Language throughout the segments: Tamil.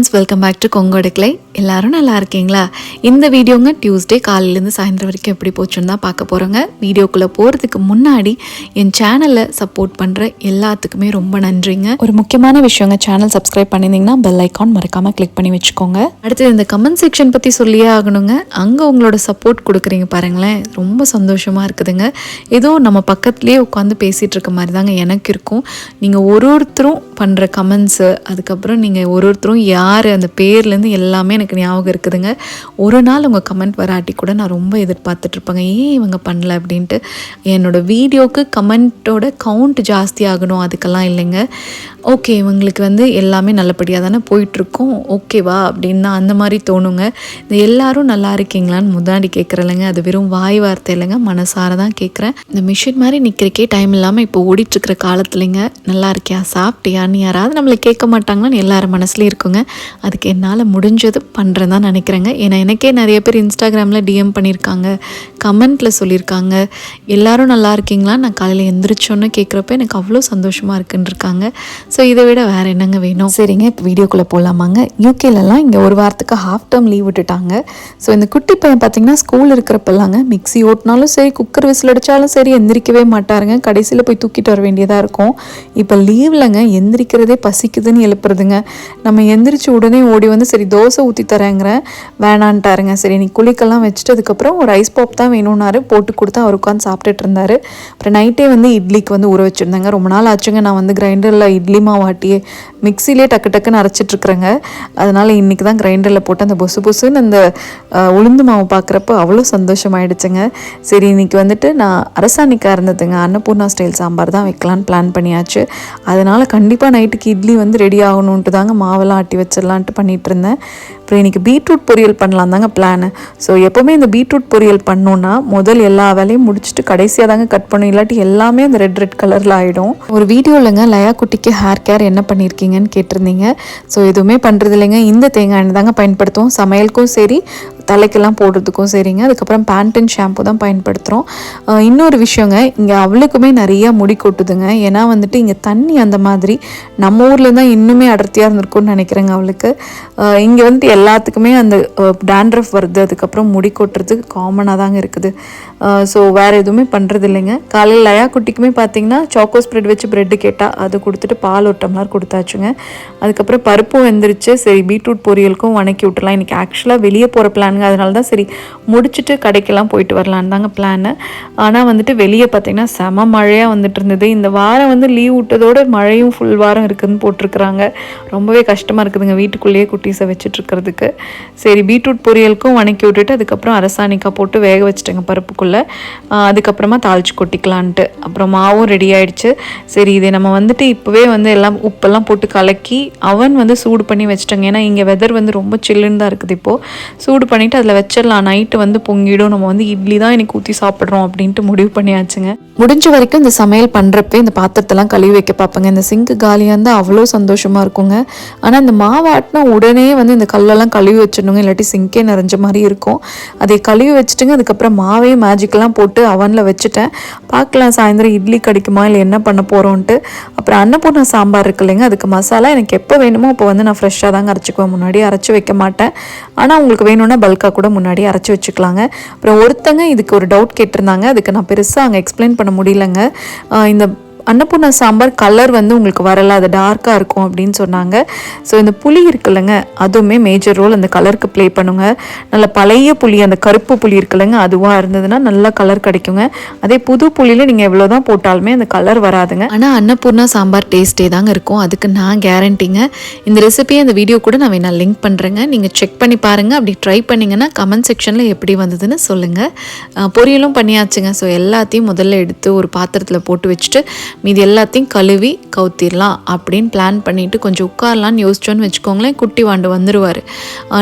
ஃப்ரெண்ட்ஸ், வெல்கம் பேக் டு கொங்கோட கிளை. எல்லாரும் நல்லா இருக்கீங்களா? இந்த வீடியோங்க டியூஸ்டே காலையிலேருந்து சாயந்தரம் வரைக்கும் எப்படி போச்சுன்னு தான் பார்க்க போகிறோங்க. வீடியோக்குள்ளே போகிறதுக்கு முன்னாடி என் சேனலை சப்போர்ட் பண்ணுற எல்லாத்துக்குமே ரொம்ப நன்றிங்க. ஒரு முக்கியமான விஷயங்க, சேனல் சப்ஸ்கிரைப் பண்ணியிருந்தீங்கன்னா பெல் ஐக்கான் மறக்காமல் கிளிக் பண்ணி வச்சுக்கோங்க. அடுத்து இந்த கமெண்ட் செக்ஷன் பற்றி சொல்லியே ஆகணுங்க. அங்கே உங்களோட சப்போர்ட் கொடுக்குறீங்க பாருங்களேன், ரொம்ப சந்தோஷமாக இருக்குதுங்க. ஏதோ நம்ம பக்கத்துலேயே உட்காந்து பேசிகிட்டு இருக்க மாதிரி தாங்க எனக்கு இருக்கும். நீங்கள் ஒருத்தரும் பண்ணுற கமெண்ட்ஸு, அதுக்கப்புறம் நீங்கள் ஒருத்தரும் யார் அந்த பேர்லேருந்து எல்லாமே எனக்கு ஞாபகம் இருக்குதுங்க. ஒரு நாள் உங்கள் கமெண்ட் வராட்டி கூட நான் ரொம்ப எதிர்பார்த்துட்ருப்பேங்க, ஏன் இவங்க பண்ணல அப்படின்ட்டு. என்னோடய வீடியோவுக்கு கமெண்ட்டோட கவுண்ட் ஜாஸ்தி ஆகணும் அதுக்கெல்லாம் இல்லைங்க. ஓகே, இவங்களுக்கு எல்லாமே நல்லபடியாக தானே போயிட்டுருக்கோம், ஓகேவா அப்படின்னு தான் அந்த மாதிரி தோணுங்க. இந்த எல்லோரும் நல்லா இருக்கீங்களான்னு முன்னாடி கேட்குறேங்க, அது வெறும் வாய் வார்த்தை இல்லைங்க, மனசார தான் கேட்குறேன். இந்த மிஷின் மாதிரி நிற்கிறக்கே டைம் இல்லாமல் இப்போ ஓடிட்டுருக்கிற காலத்துலேங்க நல்லா இருக்கியா, சாப்பிட்டியான்னு யாராவது நம்மளை கேட்க மாட்டாங்களான்னு எல்லாரும் மனசுலேயும் இருக்குங்க. அதுக்கு என்னால் முடிஞ்சது பண்ணுறேன் தான் நினைக்கிறேங்க. ஏன்னா எனக்கே நிறைய பேர் இன்ஸ்டாகிராமில் டிஎம் பண்ணியிருக்காங்க, கமெண்ட்டில் சொல்லியிருக்காங்க, எல்லோரும் நல்லா இருக்கீங்களான்னு நான் காலையில் எந்திரிச்சோன்னு கேட்குறப்ப எனக்கு அவ்வளோ சந்தோஷமாக இருக்குன்னு இருக்காங்க. ஸோ இதை விட வேறு என்னங்க வேணும்? சரிங்க, இப்போ வீடியோக்குள்ளே போகலாமாங்க. யூகேலலாம் இங்கே ஒரு வாரத்துக்கு ஹாஃப் டேர்ம் லீவ் விட்டுட்டாங்க. ஸோ இந்த குட்டி பையன் பார்த்திங்கன்னா ஸ்கூல் இருக்கிறப்பெல்லாங்க மிக்ஸி ஓட்டினாலும் சரி, குக்கர் விசில் அடித்தாலும் சரி எந்திரிக்கவே மாட்டாருங்க. கடைசியில் போய் தூக்கிட்டு வர வேண்டியதாக இருக்கும். இப்போ லீவ்லங்க எந்திரிக்கிறதே பசிக்குதுன்னு எழுப்புறதுங்க. நம்ம எந்திரிச்சு உடனே ஓடி சரி தோசை ஊற்றி தரேங்கிறேன், வேணான்ட்டாருங்க. சரி நீ குளிக்கெல்லாம் வச்சுட்டு அதுக்கப்புறம் ஒரு ஐஸ் பாப் தான் வேணும்னாரு, போட்டு கொடுத்தா அவர் உட்காந்து சாப்பிட்டுட்டு இருந்தார். அப்புறம் நைட்டே இட்லிக்கு ஊற வச்சுருந்தாங்க. ரொம்ப நாள் ஆச்சுங்க நான் கிரைண்டரில் இட்லி மாவாட்டியே மிக்சிலே டக்கு டக்குன்னு அரைச்சிட்ருக்குறேங்க. அதனால் இன்றைக்கி தான் கிரைண்டரில் போட்டு அந்த பொசு பொசுன்னு அந்த உளுந்து மாவு பார்க்குறப்ப அவ்வளோ சந்தோஷமாயிடுச்சுங்க. சரி இன்றைக்கி நான் அரசாணிக்காக இருந்ததுங்க, அன்னபூர்ணா ஸ்டைல் சாம்பார் தான் வைக்கலான்னு பிளான் பண்ணியாச்சு. அதனால் கண்டிப்பாக நைட்டுக்கு இட்லி ரெடி ஆகணுன்ட்டு தாங்க மாவெல்லாம் ஆட்டி வச்சிடலான்ட்டு பண்ணிகிட்டு இருந்தேன். அப்புறம் இன்றைக்கி பீட்ரூட் பொரியல் பண்ணலாம் தாங்க பிளானு. ஸோ எப்போவுமே இந்த பீட்ரூட் பொரியல் பண்ணோன்னா முதல் எல்லா வேலையும் முடிச்சுட்டு கடைசியாக தாங்க கட் பண்ணும், இல்லாட்டி எல்லாமே அந்த ரெட் கலரில் ஆகிடும். ஒரு வீடியோவில்ங்க லயா குட்டிக்கு ஹேர் கேர் என்ன பண்ணியிருக்கீங்கன்னு கேட்டிருந்தீங்க. ஸோ எதுவுமே பண்ணுறது இல்லைங்க, இந்த தேங்காய் எண்ணெய் தாங்க பயன்படுத்துவோம், சமையலுக்கும் சரி தலைக்கெல்லாம் போடுறதுக்கும் சரிங்க. அதுக்கப்புறம் பேண்டன் ஷாம்பு தான் பயன்படுத்துகிறோம். இன்னொரு விஷயங்க, இங்கே அவளுக்குமே நிறையா முடி கொட்டுதுங்க. ஏன்னா இங்கே தண்ணி அந்த மாதிரி நம்ம ஊரில் தான் இன்னுமே அடர்த்தியாக இருந்திருக்கும்னு நினைக்கிறேங்க. அவளுக்கு இங்கே எல்லாத்துக்குமே அந்த டேண்ட்ரஃப் வருது, அதுக்கப்புறம் முடி கொட்டுறது காமனாக தாங்க இருக்குது. ஸோ வேறு எதுவுமே பண்ணுறது இல்லைங்க. காலையில் லயா குட்டிக்குமே பார்த்திங்கன்னா சாக்கோ ஸ்ப்ரெட் வச்சு ப்ரெட்டு கேட்டால் அது கொடுத்துட்டு பால் ஒரு டம்ளர் கொடுத்தாச்சுங்க. அதுக்கப்புறம் பருப்பும் வெந்துருச்சு. சரி பீட்ரூட் பொரியலுக்கும் வணக்கி விட்டுலாம். இன்றைக்கி ஆக்சுவலாக வெளியே போகிற பிளானுங்க, அதனால தான் சரி முடிச்சுட்டு கடைக்கெல்லாம் போயிட்டு வரலான்னு தாங்க பிளானு. ஆனால் வெளியே பார்த்திங்கன்னா செம மழையாக இருந்தது. இந்த வாரம் லீவ் விட்டதோட மழையும் ஃபுல் வாரம் இருக்குதுன்னு போட்டிருக்கிறாங்க. ரொம்பவே கஷ்டமாக இருக்குதுங்க வீட்டுக்குள்ளேயே குட்டீஸை வச்சுட்ருக்கிறதுக்கு. சரி பீட்ரூட் பொரியலுக்கும் வணக்கி விட்டுட்டு அதுக்கப்புறம் அரசாணிக்காய் போட்டு வேக வச்சுட்டேங்க பருப்புக்குள்ளே. அதுக்கப்புறமா தாளிச்சு கொட்டிக்கலான்ட்டு. அப்புறம் மாவும் ரெடி ஆகிடுச்சு. சரி இதை நம்ம இப்போவே எல்லாம் உப்பெல்லாம் போட்டு கலக்கி அவன் சூடு பண்ணி வச்சுட்டேங்க. ஏன்னா இங்கே வெதர் ரொம்ப சில்லுன்னு தான் இருக்குது. இப்போது சூடு பண்ணிவிட்டு அதில் வச்சிடலாம், நைட்டு பொங்கிடும், நம்ம இட்லி தான் எனக்கு ஊற்றி சாப்பிட்றோம் அப்படின்ட்டு முடிவு பண்ணியாச்சுங்க. முடிஞ்ச வரைக்கும் இந்த சமையல் பண்ணுறப்ப இந்த பாத்திரத்தெல்லாம் கழுவி வைக்க பார்ப்பேங்க. இந்த சிங்க்கு காலியாக இருந்தால் அவ்வளோ சந்தோஷமாக இருக்குங்க. ஆனால் இந்த மாவாட்டினா உடனே இந்த கல்லெல்லாம் கழுவி வச்சிடணுங்க, இல்லாட்டி சிங்கே நிறைஞ்ச மாதிரி இருக்கும். அதை கழுவி வச்சுட்டுங்க. அதுக்கப்புறம் மாவையும் மேஜிக்கெல்லாம் போட்டு அவனில் வச்சுட்டேன். பார்க்கலாம் சாயந்தரம் இட்லி கிடைக்குமா இல்லை என்ன பண்ண போகிறோன்ட்டு. அப்புறம் அன்னபூர்ணா சாம்பார் இருக்கு இல்லைங்க, அதுக்கு மசாலா எனக்கு எப்போ வேணுமோ அப்போ நான் ஃப்ரெஷ்ஷாக தாங்க அரைச்சிக்குவேன், முன்னாடி அரைச்சி வைக்க மாட்டேன். ஆனால் உங்களுக்கு வேணும்னா பல்காக கூட முன்னாடி அரைச்சி வச்சுக்கலாங்க. அப்புறம் ஒருத்தங்க இதுக்கு ஒரு டவுட் கேட்டிருந்தாங்க, அதுக்கு நான் பெருசாக அங்கே எக்ஸ்பிளைன் பண்ண முடியலங்க. இந்த அன்னபூர்ணா சாம்பார் கலர் உங்களுக்கு வரலை, அது டார்க்காக இருக்கும் அப்படின்னு சொன்னாங்க. ஸோ இந்த புளி இருக்குல்லங்க, அதுவுமே மேஜர் ரோல் அந்த கலருக்கு ப்ளே பண்ணுங்க. நல்ல பழைய புளி, அந்த கருப்பு புளி இருக்குல்லங்க, அதுவாக இருந்ததுன்னா நல்லா கலர் கிடைக்குங்க. அதே புது புளியில் நீங்கள் எவ்வளோ தான் போட்டாலுமே அந்த கலர் வராதுங்க. ஆனால் அன்னபூர்ணா சாம்பார் டேஸ்ட்டே தாங்க இருக்கும், அதுக்கு நான் கேரண்டிங்க. இந்த ரெசிபியை இந்த வீடியோ கூட நான் வேணா லிங்க் பண்ணுறேங்க, நீங்கள் செக் பண்ணி பாருங்கள். அப்படி ட்ரை பண்ணிங்கன்னா கமெண்ட் செக்ஷனில் எப்படி வந்ததுன்னு சொல்லுங்கள். பொரியலும் பண்ணியாச்சுங்க. ஸோ எல்லாத்தையும் முதல்ல எடுத்து ஒரு பாத்திரத்தில் போட்டு வச்சுட்டு மீதி எல்லாத்தையும் கழுவி கவுத்திடலாம் அப்படின்னு பிளான் பண்ணிவிட்டு கொஞ்சம் உட்காரலான்னு யோசிச்சோன்னு வச்சுக்கோங்களேன். குட்டி வாண்டு வந்துடுவார்,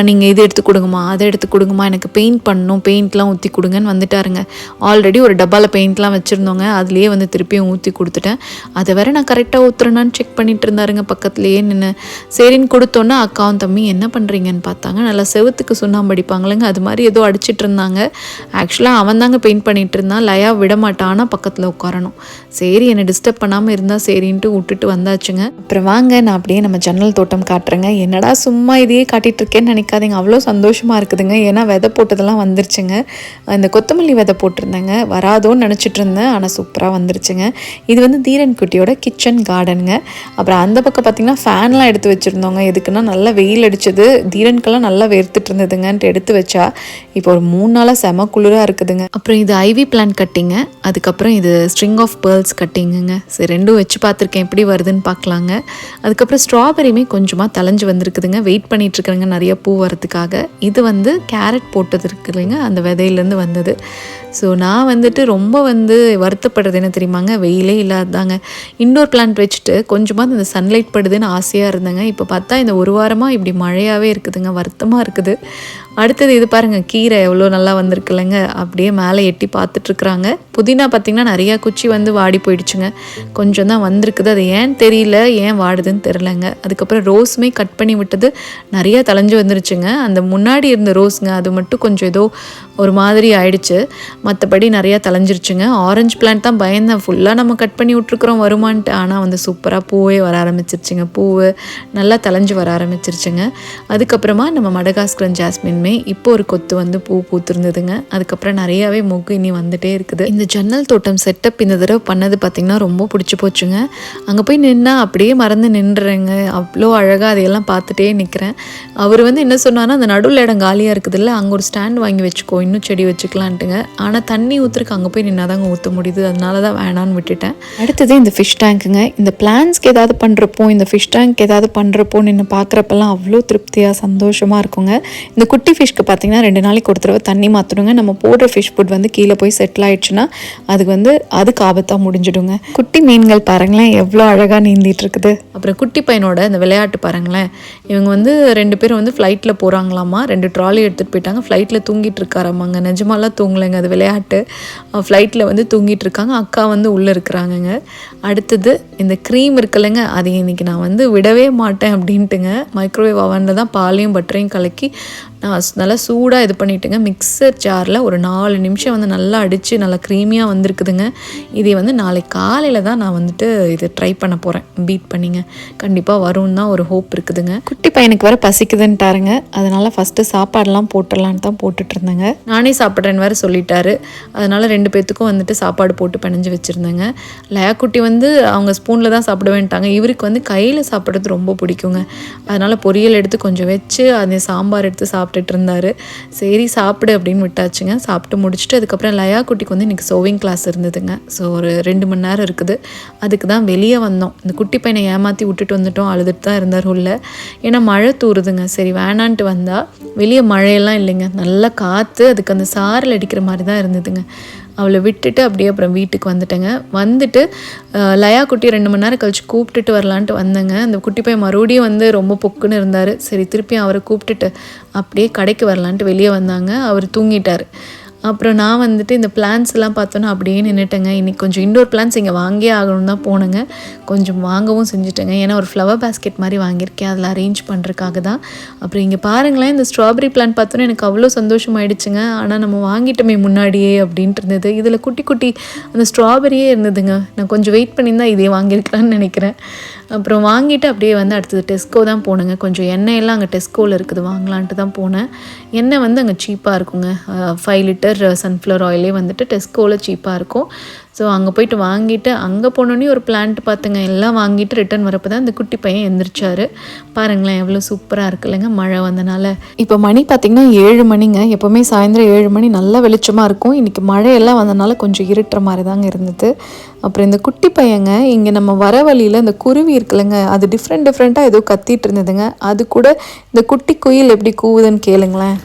நீங்கள் இது எடுத்து கொடுங்கம்மா, அதை எடுத்து கொடுங்கம்மா, எனக்கு பெயிண்ட் பண்ணணும், பெயிண்ட்லாம் ஊற்றி கொடுங்கன்னு வந்துட்டாருங்க. ஆல்ரெடி ஒரு டப்பாவில் பெயிண்ட்லாம் வச்சுருந்தோங்க, அதுலேயே திருப்பியும் ஊற்றி கொடுத்துட்டேன். அதை வேற நான் கரெக்டாக ஊற்றுறேன்னான்னு செக் பண்ணிட்டு இருந்தாருங்க பக்கத்துலேயே நின்று. சரின்னு கொடுத்தோன்னா அக்காவும் தம்பி என்ன பண்ணுறீங்கன்னு பார்த்தாங்க. நல்லா செவத்துக்கு சுண்ணாம்பு அடிப்பாங்களேங்க, அது மாதிரி ஏதோ அடிச்சிட்டு இருந்தாங்க. ஆக்சுவலாக அவன் தாங்க பெயிண்ட் பண்ணிகிட்டு இருந்தான், லயா விட மாட்டான், ஆனால் பக்கத்தில் உட்காரணும். சரி என்னை டிஸ்டர்ப் பண்ணாமல் இருந்தால் சரின்ட்டு விட்டுட்டு வந்தாச்சுங்க. அப்புறம் வாங்க நான் அப்படியே நம்ம ஜன்னல் தோட்டம் காட்டுறேங்க. என்னடா சும்மா இதையே காட்டிகிட்டு இருக்கேன்னு நினைக்காதீங்க, அவ்வளோ சந்தோஷமாக இருக்குதுங்க. ஏன்னா விதை போட்டதெல்லாம் வந்துருச்சுங்க. இந்த கொத்தமல்லி விதை போட்டிருந்தேங்க, வராதோன்னு நினச்சிட்டு இருந்தேன், ஆனால் சூப்பராக வந்துருச்சுங்க. இது வந்து தீரன் குட்டியோட கிச்சன் கார்டனுங்க. அப்புறம் அந்த பக்கம் பார்த்திங்கன்னா ஃபேன்லாம் எடுத்து வச்சுருந்தோங்க. எதுக்குன்னா நல்லா வெயில் அடிச்சது, தீரனுக்கெல்லாம் நல்லா வேர்த்துட்டு இருந்ததுங்கன்ட்டு எடுத்து வச்சா இப்போ ஒரு 3 நாளாக செம குளிராக இருக்குதுங்க. அப்புறம் இது ஐவி பிளான்ட் கட்டிங்க, அதுக்கப்புறம் இது ஸ்ட்ரிங் ஆஃப் பேர்ல்ஸ் கட்டிங்குங்க. சரி, ரெண்டும் வச்சு பார்த்துருக்கேன், எப்படி வருதுன்னு பார்க்கலாங்க. அதுக்கப்புறம் ஸ்ட்ராபெரியுமே கொஞ்சமாக தலைஞ்சு வந்திருக்குதுங்க. வெயிட் பண்ணிகிட்ருக்குறேங்க நிறைய பூ வரதுக்காக. இது வந்து கேரட் போட்டது இருக்குதுங்க, அந்த விதையிலேருந்து வந்தது. ஸோ நான் வந்துட்டு ரொம்ப வருத்தப்படுறது என்ன தெரியுமாங்க, வெயிலே இல்லாதாங்க. இன்டோர் பிளான்ட் வச்சுட்டு கொஞ்சமாக இந்த சன்லைட் படுதுன்னு ஆசையாக இருந்தேங்க. இப்போ பார்த்தா இந்த ஒரு வாரமாக இப்படி மழையாகவே இருக்குதுங்க, வருத்தமாக இருக்குது. அடுத்தது இது பாருங்கள், கீரை எவ்வளோ நல்லா வந்திருக்குல்லங்க. அப்படியே மேலே எட்டி பார்த்துட்ருக்குறாங்க. புதினா பார்த்திங்கன்னா நிறையா குச்சி வாடி போயிடுச்சுங்க. கொஞ்சம் தான் வந்திருக்குது, அது ஏன் தெரியல, ஏன் வாடுதுன்னு தெரிலங்க. அதுக்கப்புறம் ரோஸுமே கட் பண்ணி விட்டது நிறையா தலைஞ்சு வந்துருச்சுங்க. அந்த முன்னாடி இருந்த ரோஸுங்க அது மட்டும் கொஞ்சம் ஏதோ ஒரு மாதிரி ஆயிடுச்சு, மற்றபடி நிறையா தலைஞ்சிருச்சுங்க. ஆரஞ்சு பிளான்ட் தான் பயந்தேன், ஃபுல்லாக நம்ம கட் பண்ணி விட்ருக்குறோம் வருமான்ட்டு. ஆனால் சூப்பராக பூவே வர ஆரம்பிச்சிருச்சுங்க, பூவு நல்லா தலைஞ்சு வர ஆரம்பிச்சிருச்சுங்க. அதுக்கப்புறமா நம்ம மடகாஸ்கரன் ஜாஸ்மின் இப்போ ஒரு கொத்து பூ பூத்துருந்ததுங்க. அதுக்கப்புறம் நிறையாவே மொக்கு இனி வந்துட்டே இருக்குது. இந்த ஜன்னல் தோட்டம் செட்டப் இந்த தடவை பண்ணது பார்த்திங்கன்னா ரொம்ப பிடிச்சி போச்சுங்க. அங்கே போய் நின்னா அப்படியே மறந்து நின்றுறேங்க, அவ்வளோ அழகாக அதையெல்லாம் பார்த்துட்டே நிற்கிறேன். அவர் என்ன சொன்னார்னா, அந்த நடுவில் இடம் காலியாக இருக்குதுல்ல, அங்கே ஒரு ஸ்டாண்ட் வாங்கி வச்சுக்கோ, இன்னும் செடி வச்சுக்கலான்ட்டுங்க. ஆனால் தண்ணி ஊற்றுறக்கு அங்கே போய் நின்னா தாங்க ஊற்ற முடியுது, அதனால தான் வேணான்னு விட்டுட்டேன். அடுத்தது இந்த ஃபிஷ் டேங்க்குங்க. இந்த பிளான்ஸ்க்கு ஏதாவது பண்ணுறப்போ, இந்த ஃபிஷ் டேங்க் ஏதாவது பண்ணுறப்போ நின்று பார்க்குறப்பெல்லாம் அவ்வளோ திருப்தியாக சந்தோஷமாக இருக்குங்க. இந்த குட்டி ஃபிஷ்க்கு பார்த்திங்கன்னா 2 நாளைக்கு ஒரு தடவை தண்ணி மாற்றணுங்க. நம்ம போடுற ஃபிஷ் ஃபுட் கீழே போய் செட்டில் ஆயிடுச்சுன்னா அதுக்கு ஆபத்தாக முடிஞ்சிடுங்க. குட்டி மீன்கள் பாருங்களேன் எவ்வளோ அழகாக நீந்திட்டு இருக்குது. அப்புறம் குட்டி பையனோட இந்த விளையாட்டு பாருங்களேன். இவங்க 2 பேரும் ஃப்ளைட்டில் போகிறாங்களாமா, 2 ட்ராலி எடுத்துகிட்டு போயிட்டாங்க. ஃப்ளைட்டில் தூங்கிட்டு இருக்காராமாங்க, நிஜமாலாம் தூங்கலைங்க, அது விளையாட்டு. ஃப்ளைட்டில் தூங்கிட்டு இருக்காங்க, அக்கா உள்ளே இருக்கிறாங்கங்க. அடுத்தது இந்த க்ரீம் இருக்குல்லங்க, அது இன்றைக்கி நான் விடவே மாட்டேன் அப்படின்ட்டுங்க மைக்ரோவேவ் அவனில் தான் பாலையும் பட்டரையும் கலக்கி நான் நல்லா சூடாக இது பண்ணிவிட்டுங்க. மிக்சர் ஜாரில் ஒரு 4 நிமிஷம் நல்லா அடித்து நல்லா க்ரீமியாக வந்திருக்குதுங்க. இதை நாளைக்கு காலையில் தான் நான் இது ட்ரை பண்ண போகிறேன், பீட் பண்ணிங்க. கண்டிப்பாக வரும்னு தான் ஒரு ஹோப் இருக்குதுங்க. குட்டி பையனுக்கு வேறு பசிக்குதுன்ட்டாருங்க, அதனால் ஃபஸ்ட்டு சாப்பாடெல்லாம் போட்டுடலான்னு தான் போட்டுட்ருந்தேங்க. நானே சாப்பிட்றேன்னு வேறு சொல்லிட்டாரு, அதனால் 2 பேர்த்துக்கும் சாப்பாடு போட்டு பிணைஞ்சு வச்சுருந்தேங்க. லயாக்குட்டி அவங்க ஸ்பூனில் தான் சாப்பிடுவேன்ட்டாங்க. இவருக்கு கையில் சாப்பிட்றது ரொம்ப பிடிக்குங்க. அதனால் பொரியல் எடுத்து கொஞ்சம் வச்சு அந்த சாம்பார் எடுத்து சாப்பிட்டுட்டு இருந்தார். சரி சாப்பிடு அப்படின்னு விட்டாச்சுங்க. சாப்பிட்டு முடிச்சுட்டு அதுக்கப்புறம் லயா குட்டிக்கு இன்றைக்கி சோவிங் கிளாஸ் இருந்ததுங்க. ஸோ ஒரு 2 மணி நேரம் இருக்குது. அதுக்கு தான் வெளியே வந்தோம். இந்த குட்டி பையனை ஏமாற்றி விட்டுட்டு வந்துட்டோம், அழுதுட்டு தான் இருந்தார் உள்ள. ஏன்னா மழை தூருதுங்க. சரி வேணான்ட்டு வந்தால் வெளியே மழையெல்லாம் இல்லைங்க, நல்லா காற்று, அதுக்கு அந்த சாரல் அடிக்கிற மாதிரி தான் இருந்ததுங்க. அவளை விட்டுட்டு அப்படியே அப்புறம் வீட்டுக்கு வந்துட்டேங்க. லயா குட்டி 2 மணி நேரம் கழிச்சு கூப்பிட்டுட்டு வரலான்ட்டு வந்தேங்க. அந்த குட்டி பையன் மறுபடியும் ரொம்ப பொக்குன்னு இருந்தார். சரி திருப்பியும் அவரை கூப்பிட்டுட்டு அப்படியே கடைக்கு வரலான்ட்டு வெளியே வந்தாங்க. அவர் தூங்கிட்டார். அப்புறம் நான் இந்த பிளான்ஸ் எல்லாம் பார்த்தோன்னா அப்படியே நின்றுட்டேங்க. இன்றைக்கி கொஞ்சம் இன்டோர் பிளான்ஸ் இங்கே வாங்கியே ஆகணும்னு தான் போனேங்க. கொஞ்சம் வாங்கவும் செஞ்சுட்டேங்க. ஏன்னா ஒரு ஃப்ளவர் பேஸ்கெட் மாதிரி வாங்கியிருக்கேன், அதில் அரேஞ்ச் பண்ணுறதுக்காக தான். அப்புறம் இங்கே பாருங்களேன், இந்த ஸ்ட்ராபெரி பிளான்ட் பார்த்தோன்னா எனக்கு அவ்வளோ சந்தோஷமாயிடுச்சுங்க. ஆனால் நம்ம வாங்கிட்டோமே முன்னாடியே அப்படின்ட்டு இருந்தது. இதில் குட்டி குட்டி அந்த ஸ்ட்ராபெரியே இருந்ததுங்க. நான் கொஞ்சம் வெயிட் பண்ணியிருந்தால் இதே வாங்கியிருக்கலான்னு நினைக்கிறேன். அப்புறம் வாங்கிட்டு அப்படியே அடுத்தது டெஸ்கோ தான் போனேங்க. கொஞ்சம் எண்ணெயெல்லாம் அங்கே டெஸ்கோவில் இருக்குது, வாங்கலான்ட்டு தான் போனேன். எண்ணெய் அங்கே சீப்பாக இருக்குங்க. 5 லிட்டர் சன்ஃப்ளவர் ஆயிலே டெஸ்கோவில் சீப்பாக இருக்கும். ஸோ அங்கே போயிட்டு வாங்கிட்டு அங்கே போனோன்னே ஒரு பிளான்ட் பார்த்துங்க. எல்லாம் வாங்கிட்டு ரிட்டன் வரப்போ தான் இந்த குட்டி பையன் எந்திரிச்சார். பாருங்களேன் எவ்வளோ சூப்பராக இருக்குல்லங்க மழை வந்தனால. இப்போ மணி பார்த்திங்கன்னா 7 மணிங்க. எப்போவுமே சாயந்தரம் 7 மணி நல்லா வெளிச்சமாக இருக்கும். இன்றைக்கி மழையெல்லாம் வந்தனால கொஞ்சம் இருட்டுற மாதிரி தாங்க இருந்தது. அப்புறம் இந்த குட்டி பையங்க இங்கே நம்ம வர வழியில் இந்த குருவி இருக்குல்லங்க, அது டிஃப்ரெண்ட்டாக ஏதோ கத்திட்டு இருந்ததுங்க. அது கூட இந்த குட்டி குயில் எப்படி கூவுதுன்னு கேளுங்களேன்.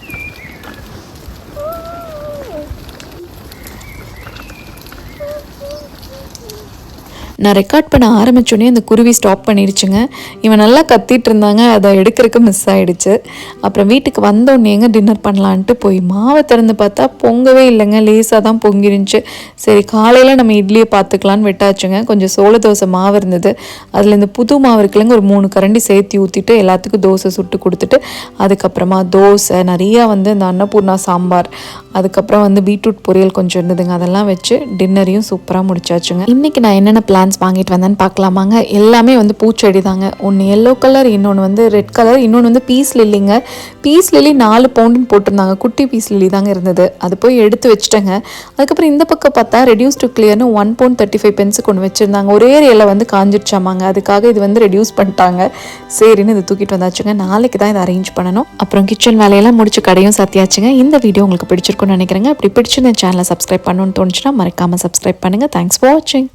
நான் ரெக்கார்ட் பண்ண ஆரம்பித்தோடனே அந்த குருவி ஸ்டாப் பண்ணிடுச்சுங்க. இவன் நல்லா கத்திட்டு இருந்தாங்க, அதை எடுக்கிறதுக்கு மிஸ் ஆகிடுச்சு. அப்புறம் வீட்டுக்கு வந்தோடனேங்க டின்னர் பண்ணலான்ட்டு போய் மாவை திறந்து பார்த்தா பொங்கவே இல்லைங்க, லேசாக தான் பொங்கிருந்துச்சு. சரி காலையில் நம்ம இட்லியை பார்த்துக்கலான்னு விட்டாச்சுங்க. கொஞ்சம் சோள தோசை மாவு இருந்தது, அதில் இந்த புது மாவு இருக்குல்லங்க ஒரு 3 கரண்டி சேர்த்து ஊற்றிட்டு எல்லாத்துக்கும் தோசை சுட்டு கொடுத்துட்டு அதுக்கப்புறமா தோசை நிறையா இந்த அன்னபூர்ணா சாம்பார், அதுக்கப்புறம் வந்து பீட்ரூட் பொரியல் கொஞ்சம் இருந்ததுங்க, அதெல்லாம் வச்சு டின்னரையும் சூப்பராக முடிச்சாச்சுங்க. இன்றைக்கி நான் என்னென்ன பிளான்ஸ் வாங்கிட்டு வந்தேன்னு பார்க்கலாமாங்க. எல்லாமே வந்து பூச்செடி தாங்க. ஒன்று எல்லோ கலர், இன்னொன்று வந்து ரெட் கலர், இன்னொன்று வந்து பீஸ் லில்லிங்க. பீஸ் லில்லி 4 பவுண்டுன்னு போட்டிருந்தாங்க. குட்டி பீஸ் லில்லி தாங்க இருந்தது. அது போய் எடுத்து வச்சுட்டேங்க. அதுக்கப்புறம் இந்த பக்கம் பார்த்தா ரெடியூஸ் டு கிளியர்னு 1 பவுண்ட் 35 பென்ஸுக்கு ஒன்று வச்சுருந்தாங்க. ஒரே இலை வந்து காஞ்சிடுச்சாமாங்க. அதுக்காக இது வந்து ரெடியூஸ் பண்ணிட்டாங்க. சரின்னு இது தூக்கிட்டு வந்தாச்சுங்க. நாளைக்கு தான் இதை அரேஞ்ச் பண்ணணும். அப்புறம் கிச்சன் வேலையெல்லாம் முடிச்சு கடையும் சாத்தியாச்சுங்க. இந்த வீடியோ உங்களுக்கு பிடிச்சிருக்குன்னு நினைக்கிறேங்க. அப்படி பிடிச்சிருந்த சேனலை சப்ஸ்கிரைப் பண்ணணும்னு தோணுச்சுன்னா மறக்காமல் சப்ஸ்கிரைப் பண்ணுங்கள். தேங்க்ஸ் ஃபார் வாட்சிங்.